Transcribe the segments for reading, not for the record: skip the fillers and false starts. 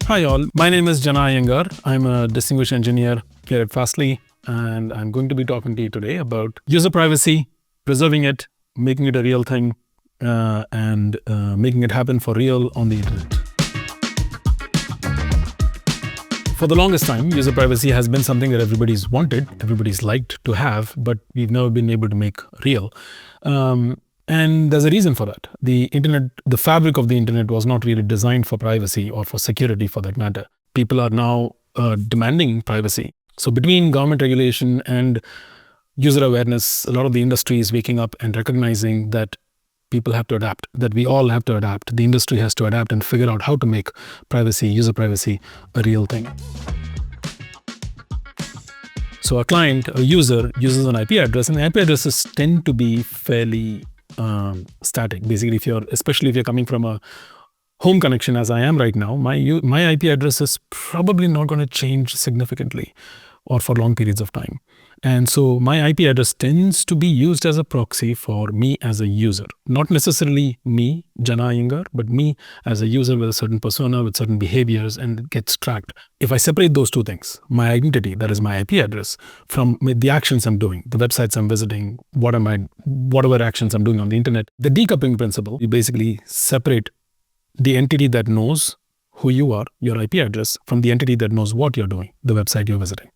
Hi all, my name is Jana Iyengar. I'm a distinguished engineer here at Fastly, and I'm going to be talking to you today about user privacy, preserving it, making it a real thing, and making it happen for real on the internet. For the longest time, user privacy has been something that everybody's wanted, everybody's liked to have, but we've never been able to make real. And there's a reason for that. The internet, the fabric of the internet was not really designed for privacy or for security for that matter. People are now demanding privacy. So between government regulation and user awareness, a lot of the industry is waking up and recognizing that people have to adapt, that we all have to adapt. The industry has to adapt and figure out how to make privacy, user privacy, a real thing. So a client, a user uses an IP address, and the IP addresses tend to be fairly static. Basically, especially if you're coming from a home connection, as I am right now, my IP address is probably not going to change significantly or for long periods of time. And so my IP address tends to be used as a proxy for me as a user. Not necessarily me, Jana Iyengar, but me as a user with a certain persona, with certain behaviors, and it gets tracked. If I separate those two things, my identity, that is my IP address, from the actions I'm doing, the websites I'm visiting, whatever actions I'm doing on the internet, the decoupling principle, you basically separate the entity that knows who you are, your IP address, from the entity that knows what you're doing, the website you're visiting.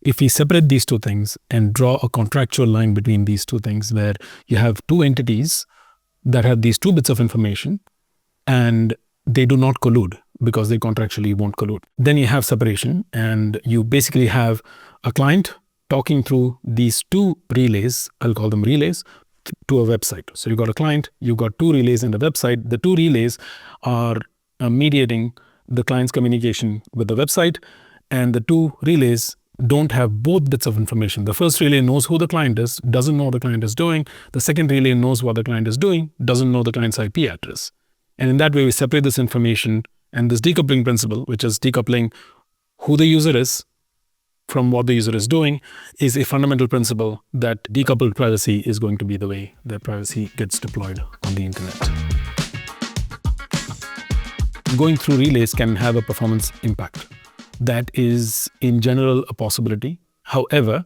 If we separate these two things and draw a contractual line between these two things where you have two entities that have these two bits of information and they do not collude because they contractually won't collude, then you have separation, and you basically have a client talking through these two relays, I'll call them relays, to a website. So you've got a client, you've got two relays in the website. The two relays are mediating the client's communication with the website, and the two relays don't have both bits of information. The first relay knows who the client is, doesn't know what the client is doing. The second relay knows what the client is doing, doesn't know the client's IP address. And in that way, we separate this information, and this decoupling principle, which is decoupling who the user is from what the user is doing, is a fundamental principle that decoupled privacy is going to be the way that privacy gets deployed on the internet. Going through relays can have a performance impact. That is, in general, a possibility. However,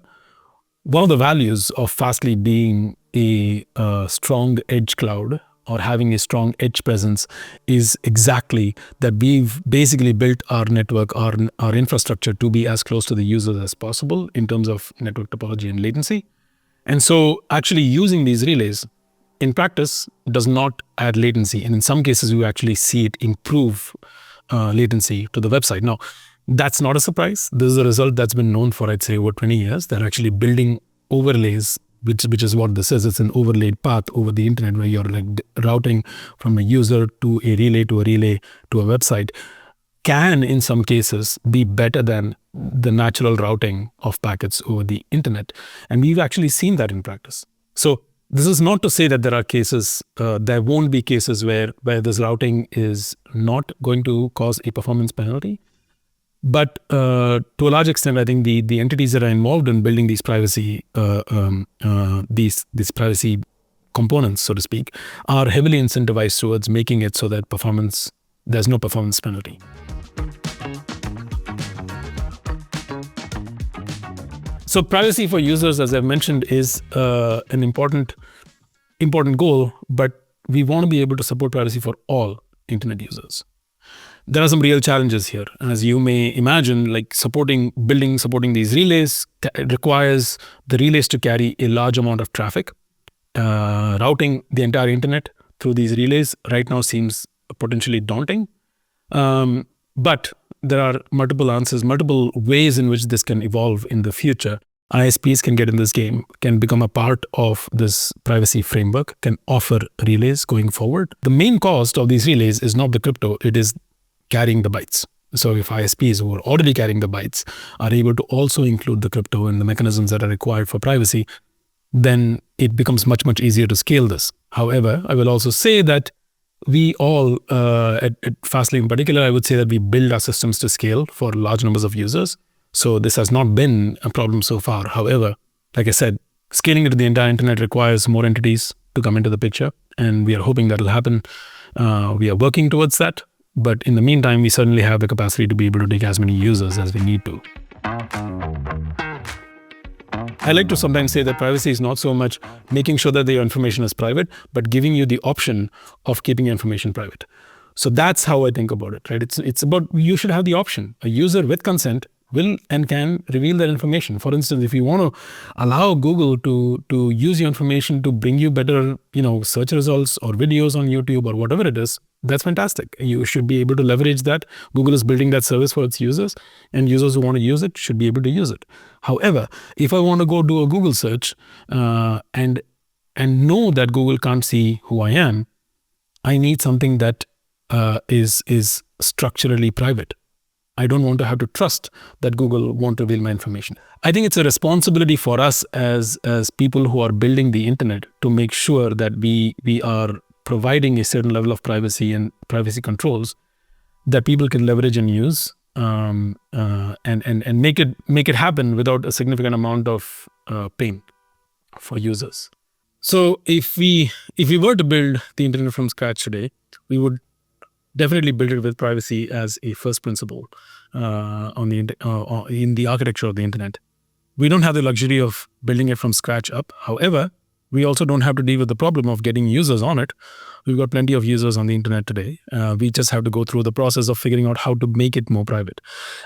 one of the values of Fastly being a strong edge cloud or having a strong edge presence is exactly that we've basically built our network, our infrastructure to be as close to the users as possible in terms of network topology and latency. And so actually using these relays in practice does not add latency. And in some cases, we actually see it improve latency to the website. Now, that's not a surprise. This is a result that's been known for, I'd say, over 20 years. They're actually building overlays, which is what this is. It's an overlaid path over the internet where you're like routing from a user to a relay to a relay to a website, can in some cases be better than the natural routing of packets over the internet. And we've actually seen that in practice. So this is not to say that there are cases, there won't be cases where this routing is not going to cause a performance penalty. But to a large extent, I think the entities that are involved in building these privacy these privacy components, so to speak, are heavily incentivized towards making it so that there's no performance penalty. So privacy for users, as I've mentioned, is an important goal, but we want to be able to support privacy for all internet users. There are some real challenges here. As you may imagine, like supporting these relays requires the relays to carry a large amount of traffic. Routing the entire internet through these relays right now seems potentially daunting. But there are multiple ways in which this can evolve in the future. ISPs can get in this game, can become a part of this privacy framework, can offer relays going forward. The main cost of these relays is not the crypto, it is carrying the bytes. So if ISPs who are already carrying the bytes are able to also include the crypto and the mechanisms that are required for privacy, then it becomes much, much easier to scale this. However, I will also say that we all, at Fastly in particular, I would say that we build our systems to scale for large numbers of users. So this has not been a problem so far. However, like I said, scaling it to the entire internet requires more entities to come into the picture, and we are hoping that will happen. We are working towards that. But in the meantime, we certainly have the capacity to be able to take as many users as we need to. I like to sometimes say that privacy is not so much making sure that your information is private, but giving you the option of keeping your information private. So that's how I think about it, right? It's about, you should have the option. A user with consent will and can reveal that information. For instance, if you want to allow Google to use your information to bring you better, search results or videos on YouTube or whatever it is, that's fantastic. You should be able to leverage that. Google is building that service for its users, and users who want to use it should be able to use it. However, if I want to go do a Google search and know that Google can't see who I am, I need something that is structurally private. I don't want to have to trust that Google won't reveal my information. I think it's a responsibility for us as people who are building the internet to make sure that we are providing a certain level of privacy and privacy controls that people can leverage and use, and make it happen without a significant amount of pain for users. So if we were to build the internet from scratch today, we would definitely build it with privacy as a first principle in the architecture of the internet. We don't have the luxury of building it from scratch up. However, we also don't have to deal with the problem of getting users on it. We've got plenty of users on the internet today. We just have to go through the process of figuring out how to make it more private.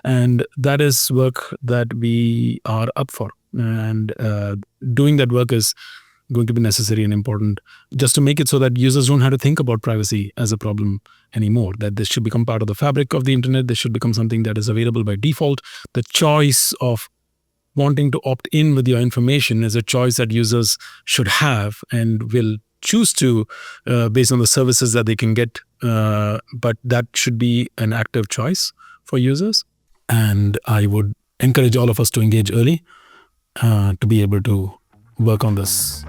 And that is work that we are up for. And doing that work is going to be necessary and important, just to make it so that users don't have to think about privacy as a problem anymore, that this should become part of the fabric of the internet. This should become something that is available by default. The choice of wanting to opt in with your information is a choice that users should have and will choose to based on the services that they can get. But that should be an active choice for users. And I would encourage all of us to engage early to be able to work on this.